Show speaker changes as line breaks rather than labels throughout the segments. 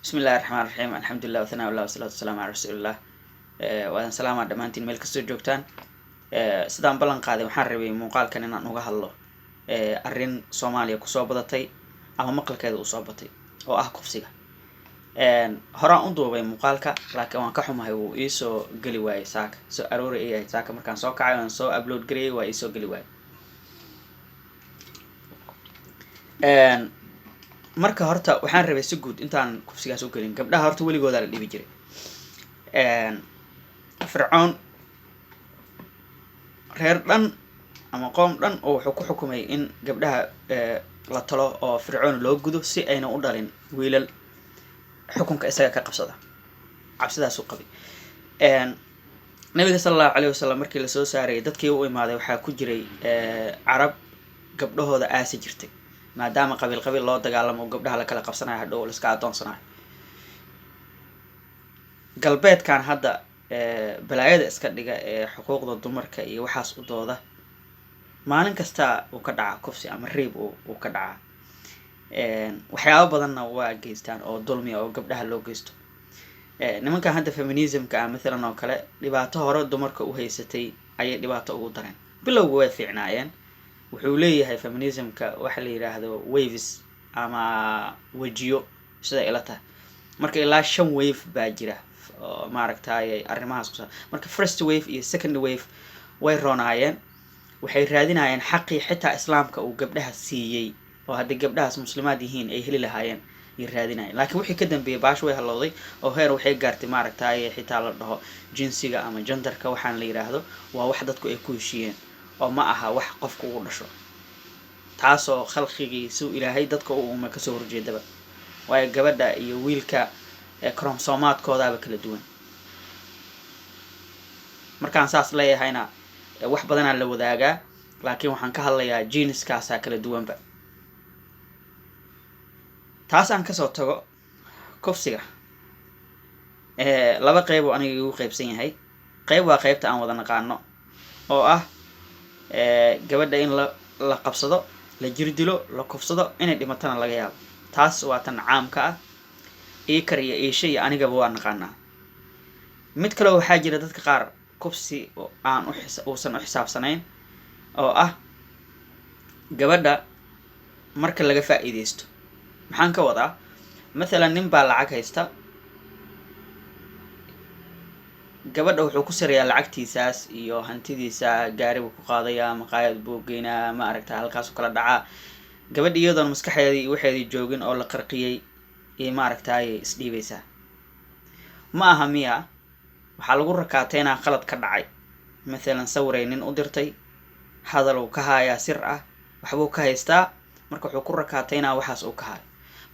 بسم الله الرحمن الرحيم الحمد لله وثناء الله والصلاة والسلام على رسول الله وأنا سلام على دمانتين ملك السود جوجتان سدان بلان قادي محربي مقال كان إن نوجه الله أرين صوماليا كصوبتي أو مقال كذا أصابتي أو أحكفسيها هراء أندو بين مقالك لكن وان كحوم هيو إيسو قلي واي ساك سو أروري إيه ساك مركان سو كعيان سو أبلود قري وإيسو قلي واي marka horta waxaan rabay si guud intaan kufsigaas u gelin gabdhaha horta weligooda la dhibi jiray fircoon reer dhan ama qoom dhan oo wuxuu ku xukumay in gabdhaha la talo oo fircoon loo gudo si ayna u dhalin wiilal xukunka isaga ka qabsada cabsidaas uu qabay nabiga sallallahu alayhi wasallam markii la soo saaray dadkii u imaaday waxa ku jiray carab gabdhahooda aasi jirtay maadaama qabiil loo dagaalamo gabdhaha la kala qabsanayo hadhow la iska adoonsanayo galbeedkan hadda balaayada iska dhiga ee xuquuqda dumarka iyo waxaas u dooda maalin kasta uu ka dhaca kufsi ama reeb uu ka dhaca waxyaabo badanna waa geystaan oo dulmi oo gabdhaha loo geysto nimanka hadda feminismka ah midalan oo kale dhibaato hore dumarka u haysatay ayay dhibaato ugu dareen bilowga way fiicnaayeen wuxuu leeyahay feminismka waxa la yiraahdo waves ama wajiyo sida ila tahay marka ilaa 5 wave baa jira oo maaragtay arrimahaas ku marka first wave iyo second wave way roonayeen waxay raadinayeen xaqii xitaa islaamka uu gabdhaha siiyay oo hadii gabdhahaas muslimaad yihiin ay heli lahaayeen ay raadinayeen laakiin wixii ka dambeeyay baash way halowday oo heer waxay gaartay maaragtay xitaa la dhaho jinsiga ama genderka waxaan la yiraahdo waa wax dadku ay ku heshiiyeen oo ma aha wax qofku uu dhasho taasoo khalqigiisu ilaahay dadka uu uma ka soo horjeedaba way gabadha iyo wiilka kromosoomaadkooda kala duwan markaan saas leeyahayna wax badan la wadaagaa laakiin waxaan ka hadlayaa geneskaas kala duwanba taas aan ka soo tago kufsiga laba qayb oo aniga ugu qaybsan yahay qayb waa qaybta aan wada naqaano oo ah gabadha in la qabsado la jirdilo la kufsado inay dhimatana laga yaabo taas waa tan caamka ah ee kariya ee shay aniga waa naqaanaa mid kale waxaa jira dadka qaar kufsi oo aan uusan u xisaabsanayn oo ah gabadha marka laga faa'iideysto maxaan ka wadaa mesela nin baa lacag haysta gabadha wuxuu ku sareeyaa lacagtiisaas iyo hantidiisa gaari ku qaadaya maqaayad buu geynaa ma aragtaa halkaas kala dhaca gabadha iyadoon maskaxeedii waxeedii joogin oo la qarqiyay ee ma aragtay isdhiibaysa ma aha miya waxa lagu rakaateena qalad ka dhacay mesela sawiraynin u dirtay hadal uu ka haya sir ah waxbuu ka haystaa marka wuxuu ku rakaateena waxaas uu ka hayo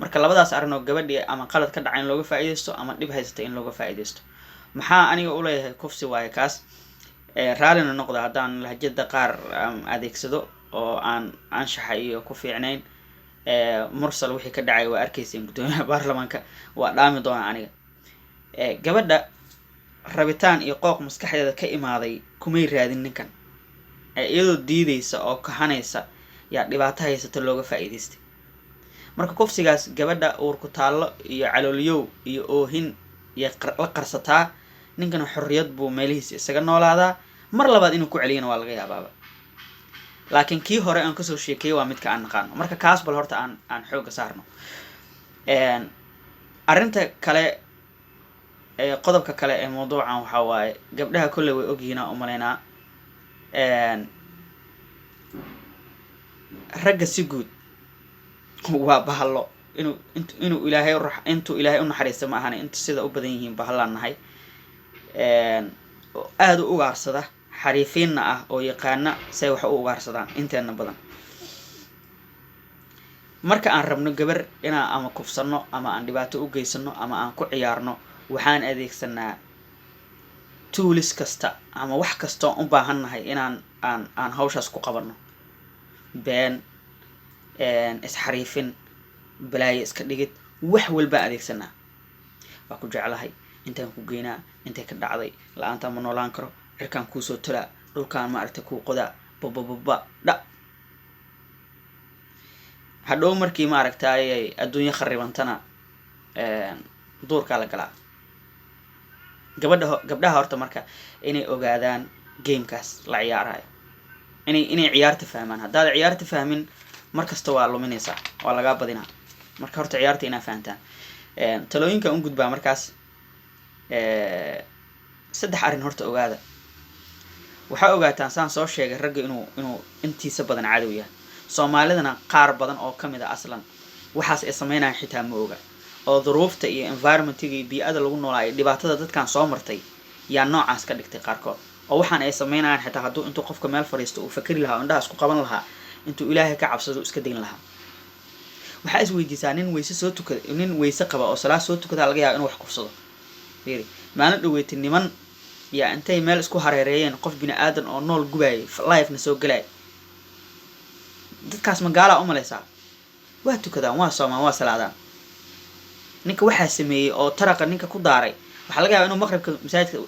marka labadaas arrin oo gabadhii ama qalad ka dhacay in looga faa'iideysto ama dhib haysta in looga faa'iideysto maxaa aniga u leeyahay kufsi waaye kaas raalina noqdo haddaan lahjada qaar adeegsado oo aan anshaxa iyo ku fiicnayn mursal wixii ka dhacay waa arkayseen gudoomiyaha baarlamaanka waa dhaami doona aniga gabadha rabitaan iyo qooq maskaxdeeda ka imaaday kumay raadin ninkan iyadoo diidaysa oo kahanaysa yaa dhibaato haysata looga faa'iideystay marka kufsigaas gabadha uur ku taalo iyo calooliyow iyo oohin iyo la qarsataa ninkan xorriyad buu meelihiisa isaga noolaadaa mar labaad inuu ku celiyana waa laga yaabaa laakiin kii hore aan ka soo sheekay waa midka aan naqaano marka kaas bal horta aan xoog saarno arinta kale qodobka kale ee mawduucan waxa waaye gabdhaha kulli way ogyihiin oo maleynaa ragga si guud waa bahalo inuu ilaahay u naxariisto ma ahan inta sida u badan yihiin bahalaan nahay aad u ugaarsada xariifiinna ah oo yaqaana say wax u ugaarsadaan inteena badan marka aan rabno gabar inaan ama kufsano ama aan dhibaato u geysano ama aan ku ciyaarno waxaan adeegsanaa tools kasta ama wax kasta oo u baahannahay inaan aan hawshaas ku qabano been isxariifin balaaye iska dhigid wax walba adeegsanaa waa ku jeclahay intaan ku geynaa intay ka dhacday la'aanta ma noolaan karo cirkaan ku soo tala dhulkaan ma aragtay ku qoda bababa dha hadhow markii ma aragtay adduunyo kharibantana duurkaa la galaa. gabdhaha horta marka inay ogaadaan gamekaas la ciyaarayo, inay ciyaarta fahmaan. haddaad ciyaarta fahmin markasta waa luminaysaa, waa lagaa badinaa. marka horta ciyaarta inaa fahantaan. talooyinka un gudbaa markaas. 3 arrin horta ogaada. waxaa ogaataan saan soo sheegay ragga inuu intiisa badan cadow yahay. soomaalidana qaar badan oo kamid a aslan waxaas ay sameynayaan xitaa ma oga, oo duruufta iyo environmentiga iyo bii'ada lagu noolaayo dhibaatada dadkan soo martay yaa noocaas ka dhigtay qaarkood. oo waxaan ay sameynayaan xitaa hadduu intuu qofka meel fadhiisto uu fakari lahaa oo indhaha isku qaban lahaa, intuu ilaahay ka cabsado iska dayn lahaa. waxaa isweydiisaa nin weyse qaba oo salaad soo tukadaa laga yaaba inuu wax kufsado. fiiri, maalin dhaweyti niman yaa intay meel isku hareereeyeen qof bini aadan oo nool gubaayay live-na soo galay. dadkaas magaalaa u malaysaa waa tukadaan, waa soomaan, waa salaadaan. ninka waxaa sameeyey oo taraqa ninka ku daaray waxaa laga yaabaa inuu maqribka masaajidka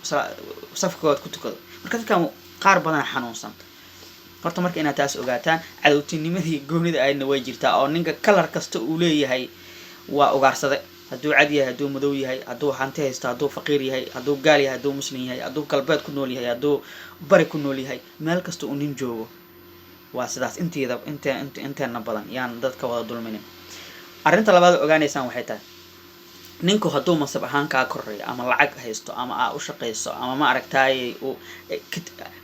safkood ku tukado. marka dadkan qaar badan xanuunsan. horta marka inaad taas ogaataan. cadowtinimadii goonida aydna way jirtaa, oo ninka kalar kasta uu leeyahay waa ugaarsade. hadduu cad yahay, hadduu madow yahay, hadduu hanti haysto, hadduu faqiir yahay, hadduu gaal yahay, hadduu muslim yahay, hadduu galbeed ku nool yahay, hadduu bari ku nool yahay, meel kasta uu nin joogo waa sidaas. inteena badan yaan dadka wada dulminin. arrinta labaad ogaanaysaan waxay tahay, ninku hadduu masab ahaan kaa koreeyo ama lacag haysto ama aa u shaqayso ama ma aragtaayay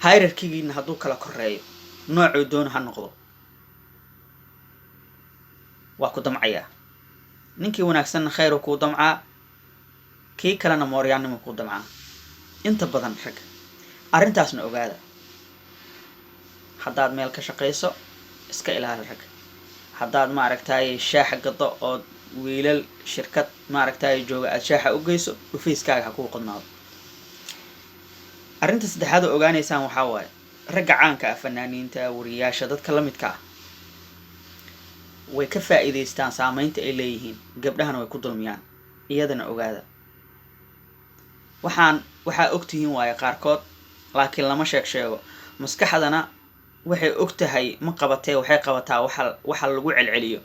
hierarchigiina hadduu kala koreeyo noocuu doona ha noqdo, waa ku damcayaa. ninkii wanaagsanna khayru kuu damcaa, kii kalena mooryaannimo kuu damcaa inta badan ragga. arrintaasna ogaada. haddaad meel ka shaqayso iska ilaali ragga. haddaad ma aragtaayay shaaxa gado oo wiilal shirkad ma aragtaayay jooga aad shaaxa u geyso, dhufayskaaga ha kuu qodnaado. arrinta saddexaad oo ogaanaysaan waxaa waaye, ragga caanka ah, fanaaniinta, wariyaasha, dadka la midka ah way ka faa'iidaystaan saamaynta ay leeyihiin. gabdhahana way ku dulmiyaan, iyadana ogaada. waxaa ogtihiin waaye qaarkood, laakiin lama sheego. maskaxdana waxay og tahay ma qabatee, waxay qabataa waxa lagu celceliyo.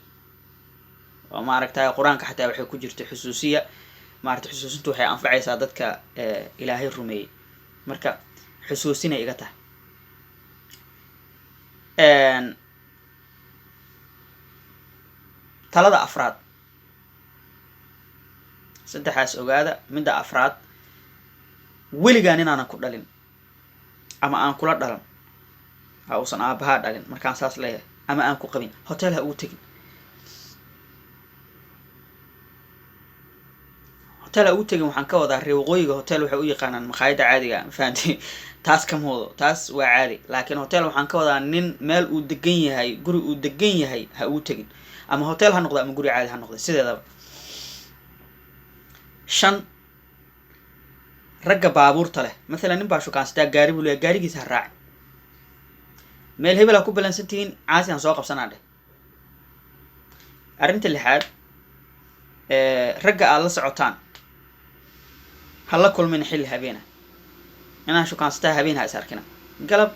oo ma aragtaay qur-aanka xataa waxay ku jirta xusuusiya. maaragtay xusuusintu waxay anfacaysaa dadka ilaahay rumeeyey. marka xusuusinay iga tahay. talada afraad, 3 ogaada. midda afraad, weligaan inaanan ku dhalin ama aan kula dhalan, ha uusan aabahaa dhalin markaan saas leeyahay, ama aan ku qabin, hotel ha ugu tegin. hotel ha ugu tegin waxaan ka wadaa reer waqooyiga hotel waxay u yaqaanaan maqaayada caadiga, fahanti? taas kama wado, taas waa caadi. laakiin hotel waxaan ka wadaa nin meel uu degan yahay, guri uu degan yahay ha ugu tegin. ama hotel ha noqdo ama guri caadi ha noqdo, sideedaba. 5 ragga baabuurta leh, mathalan nin baa shukaansataa gaari buu leeyahay, gaarigiisa ha raacin. meel hebel ha ku balansantihiin, caasi aan soo qabsanaa dheh. arrinta 6, ragga aad la socotaan ha la kulmin xilli habeena. inaan shukaansataa habeen ha is arkina. galab,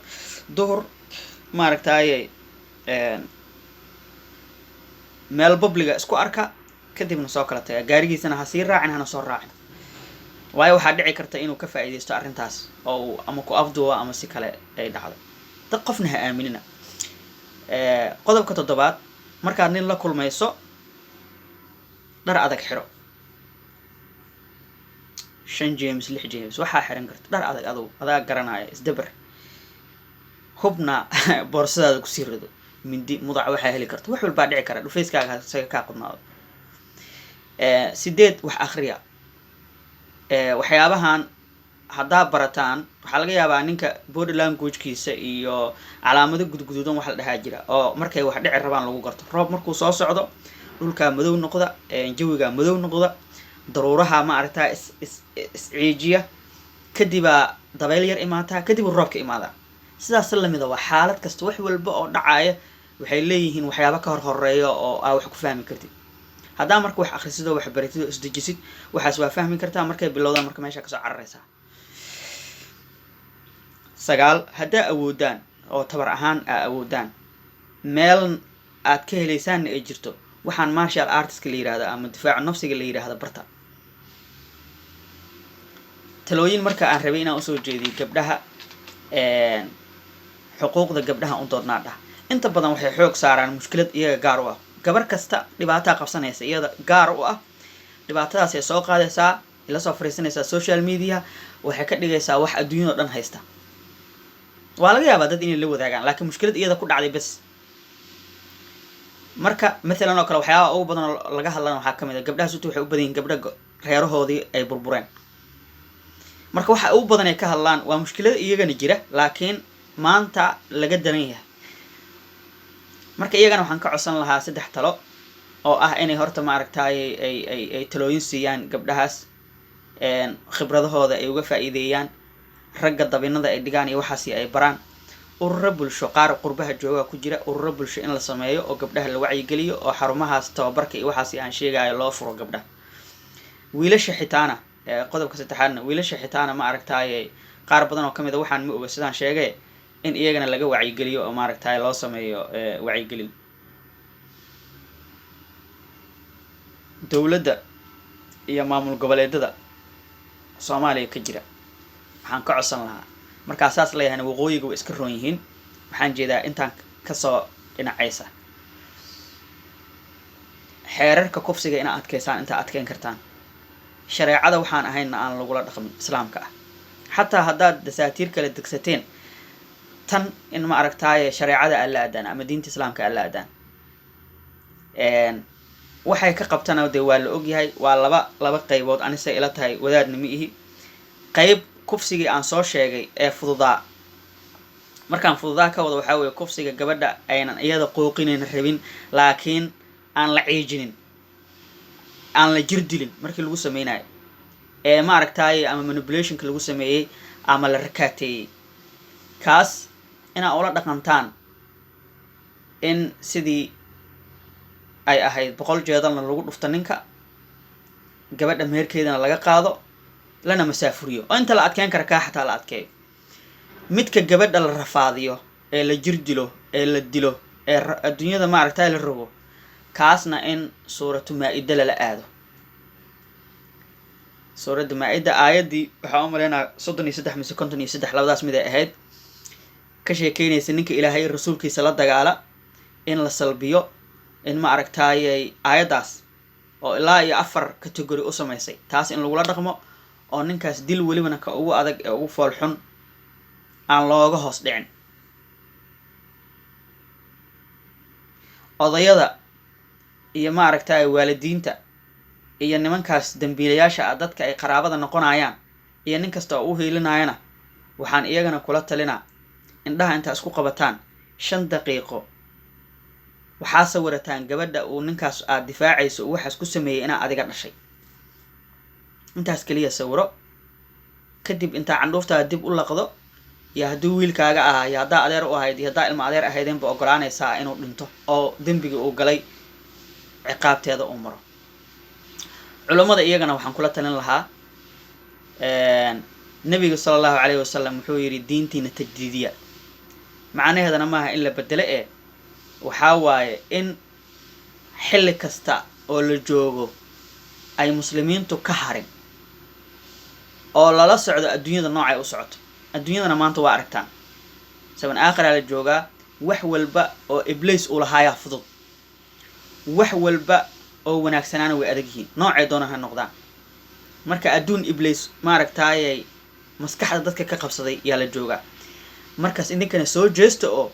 duhur, ma aragtaayay meel publiga isku arka, kadibna soo kala taga. gaarigiisana ha sii raacin, hana soo raacin. waayo waxaa dhici karta inuu ka faa'iidaysto arrintaas oo ama ku afduubo ama si kale ay dhacdo. dad qofna ha aaminina. qodobka 7, markaad nin la kulmayso dhar adag xiro. 5 jeemis 6 jeemis waxaa xiran karta dhar adag. adaa garanaya, isdabar. hubna boorsadaada kusii rido. mindi, mudac waxaa heli karta. wax walbaa dhici kara. dhufayskaaga isaga kaa qodnaado. 8 wax akhriya. waxyaabahan haddaa barataan waxaa laga yaabaa ninka body languagekiisa iyo calaamado gudguduudan wax la dhahaa jira, oo markay wax dhici rabaan lagu garto. roob markuu soo socdo, dhulkaa madow noqda, jawigaa madow noqda, daruuraha ma aragtaa isciijiya, kadibaa dabayl yar imaataa, kadibuu roobka imaadaa. sidaas lamida waa xaalad kasta. wax walba oo dhacaya waxay leeyihiin waxyaaba ka horeeyo oo aa wax ku fahmi kartid. haddaa marka wax akhrisidoo wax baratid oo isdejisid, waxaas waa fahmi kartaa. markay bilowdaan marka meesha kasoo cararaysaa. 9 haddaa awoodaan oo tabar ahaan aa awoodaan, meel aad ka helaysaanna ay jirto, waxaan martial artska la yidhaahdo ama difaaca nafsiga la yidhaahdo barta. talooyin marka aan rabay inaan usoo jeediyo gabdhaha xuquuqda gabdhaha u doodnaa dhah inta badan waxay xoog saaraan mushkilad iyaga gaar u ah gabar kasta dhibaataa qabsanaysa iyada gaar u ah dhibaatadaas ay soo qaadaysaa ila soo fariisanaysaa social media waxay ka dhigaysaa wax adduunyada dhan haysta waa laga yaabaa dad inay la wadaagaan laakiin mushkilad iyada ku dhacday bas marka maalan oo kale waxyaabaha ugu badan laga hadlana waxaa ka mid ah gabdhaha sutu waxay u badan yihiin gabdha reerahoodii ay burbureen marka waxa ugu badan ay ka hadlaan waa mushkilada iyagana jira laakiin maanta laga daran yahay marka iyagana waxaan ka codsan lahaa 3 talo oo ah inay horta maaragtay ay talooyin siiyaan gabdhahaas khibradahooda ay uga faa'iideeyaan ragga dabinada ay dhigaan iyo waxaasi ay baraan ururo bulsho qaar qurbaha jooga ku jira ururo bulsho in la sameeyo oo gabdhaha la wacyi geliyo oo xarumahaas tababarka iyo waxaasi aan sheegayo loo furo gabdhaha wiilasha xitaana qodobka 3aadna wiilasha xitaana ma aragtay qaar badan oo kamid ah waxaan ma oga sidaan sheegay in iyagana laga wacyi geliyo oo ma aragtay loo sameeyo wacyi gelin dawladda iyo maamul goboleedada Soomaaliya ka jira waxaan ka codsan lahaa marka asaas leeyahay waqooyiga way iska roon yihiin waxaan jeedaa intaan ka soo dhinacaysa xeerarka kufsiga ina adkeysaan inta adkeyn kartaan shareecada waxaan ahayn aan lagula dhaqmin islaamka ah xataa haddaad dasaatiir kala degsateen tan in ma aragtay shareecada alla aadaan ama diinta islaamka alla aadaan waxay ka qabtana de waa la ogyahay waa laba qaybood anise ila tahay wadaadnimo ihi qayb kufsigii aan soo sheegay ee fududaa markaan fududaa ka wada waxaa weeye kufsiga gabadha aynan iyada qooqinayn rabin laakiin aan la ciijinin aan la jirdilin markii lagu sameynayo ma aragtay ama manipulationka lagu sameeyay ama la rakaateeyay kaas inaa ula dhaqantaan in sidii ay ahayd 100 jeedalna lagu dhufto ninka gabadha meherkeedana laga qaado lana masaafuriyo oo inta la adkeyn kara ka xataa la adkeeyo midka gabadha la rafaadiyo ee la jirdilo ee la dilo ee adduunyada ma aragtay la rogo kaasna in suuratu maa'ida la aado suurada maa'ida aayadii waxa u maleynaa 33 mise 53 labadaas mid ay ahayd ka sheekeynaysa ninka ilaahay rasuulkiisa la dagaala in la salbiyo in ma aragtay aayadaas oo ilaa iyo 4 category u sameysay taas in lagu la dhaqmo oo ninkaas dil walibana ka ugu adag ee ugu fool xun aan looga hoos dhicin odayada iyo ma aragtay waalidiinta iyo nimankaas dambiilayaasha ah dadka ay qaraabada noqonayaan iyo nin kasta oo u heelinayana waxaan iyagana kula talinaa indhaha inta isku qabataan 5 daqiiqo waxaa sawirataan gabadha uu ninkaas aad difaacayso waxaas ku sameeyay inaa adiga dhashay intaas kaliya sawiro kadib inta candhuufta dib u laqdo ya haduu wiilkaaga ah ya hadaa adeer u ahayd ya hadaa ilma adeer ahaydeen ba ogolaanaysaa inuu dhinto oo dambiga uu galay ciqaabteeda uu maro culimada iyagana waxaan kula talin lahaa nabiga sallallahu alayhi wasallam wuxuu yiri diintiina tajdiidiya macnaheedana maaha in la bedelo waxaa waaye in xilli kasta oo la joogo ay muslimiintu ka harin oo lala socdo adduunyada noocay u socoto adduunyadana maanta waa aragtaan saban aakhira la joogaa wax walba oo iblis uu lahaaya fudud wax walba oo wanaagsanaana way adag yihiin noocay doonaan ha noqdaan marka adduun iblis ma aragtay maskaxda dadka ka qabsaday yaa la joogaa markaas idinkana soo jeesto oo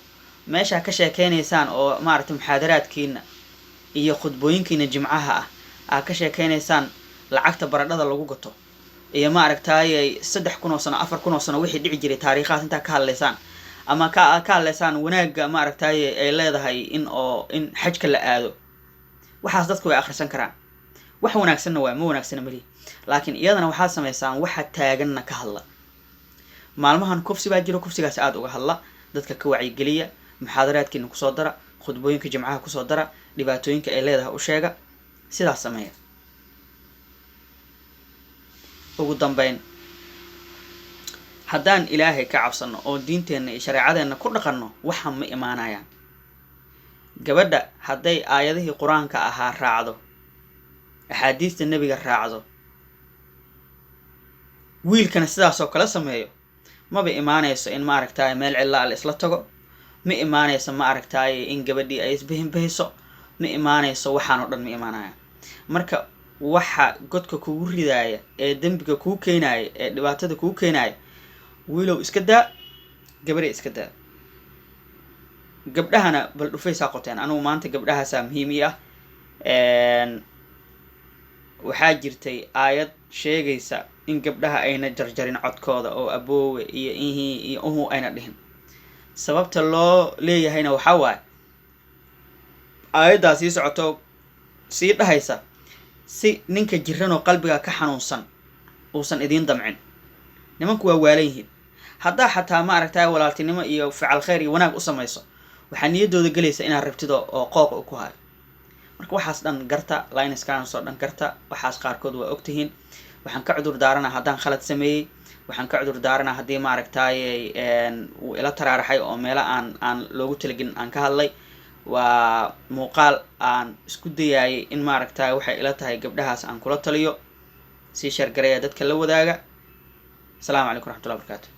meesha ka sheekeynaysaan oo ma aragtay muxaadaraadkiina iyo khudbooyinkiina jimcaha ah ka sheekeynaysaan lacagta baradhada lagu gato iyo ma aragtay 3,000 sano 4,000 sano wixii dhici jiray taariikhaas inta ka hadlaysaan ama ka hadlaysaan wanaaga ma aragtay ay leedahay in xajka la aado waxaas dadku way akhrisan karaan wax wanaagsanna waa ma wanaagsana mali laakiin iyadana waxa sameeysan waxa taaganna ka hadla maalmahan kufsi baa jiro kufsigaas aad uga hadla dadka ka wacyi geliya muxaadaraadkiina ku soo dara khudbooyinka jimcaha ku soo dara dhibaatooyinka ay leedahay u sheega sidaas sameeya ugu dambeyn haddaan ilaahay ka cabsano oo diinteena iyo shareecadeena ku dhaqanno waxa ma imaanayaan gabadha hadday aayadihii quraanka ahaa raacdo axaadiista nabiga raacdo wiilkana sidaas oo kala sameeyo maba imaanayso in maaragtay meel cidla la isla tago, ma imaanayso maaragtay in gabadhii ay isbihinbihiso, ma imaanayso waxaan oo dhan ma imaanaya. marka waxa godka kugu ridaaya ee dembiga kuu keenaya ee dhibaatada kuu keenaya wiilow iska daa, gabadhay iska daa. gabdhahana bal dhufaysaa qoteen. anigu maanta gabdhahaasaa muhiim ii ah. waxaa jirtay aayad sheegaysa in gabdhaha ayna jarjarin codkooda oo aboowe iyo ihii iyo uhu ayna dhihin. sababta loo leeyahayna waxaa waaye aayaddaa sii socoto sii dhahaysa si ninka jiran oo qalbiga ka xanuunsan uusan idiin damcin. nimanku waa waalan yihiin. haddaa xataa maaragtay walaaltinimo iyo fical khayr iyo wanaag u samayso waxaa niyaddooda gelaysa inaad rabtido oo qooq ku hayo. marka waxaas dhan garta, lineskanasoo dhan garta. waxaas qaarkood waa ogtihiin. waxaan ka cudur daaranaa haddaan khalad sameeyey, waxaan ka cudur daaranaa haddii maaragtay uu ila taraaraxay oo meelo aan loogu talagelin aan ka hadlay. waa muuqaal aan isku dayaayay in maaragtay waxay ila tahay gabdhahaas aan kula taliyo. sii sheergareeya, dadka la wadaaga. asalaamu calaykum waraxmatullahi wabarakaatu.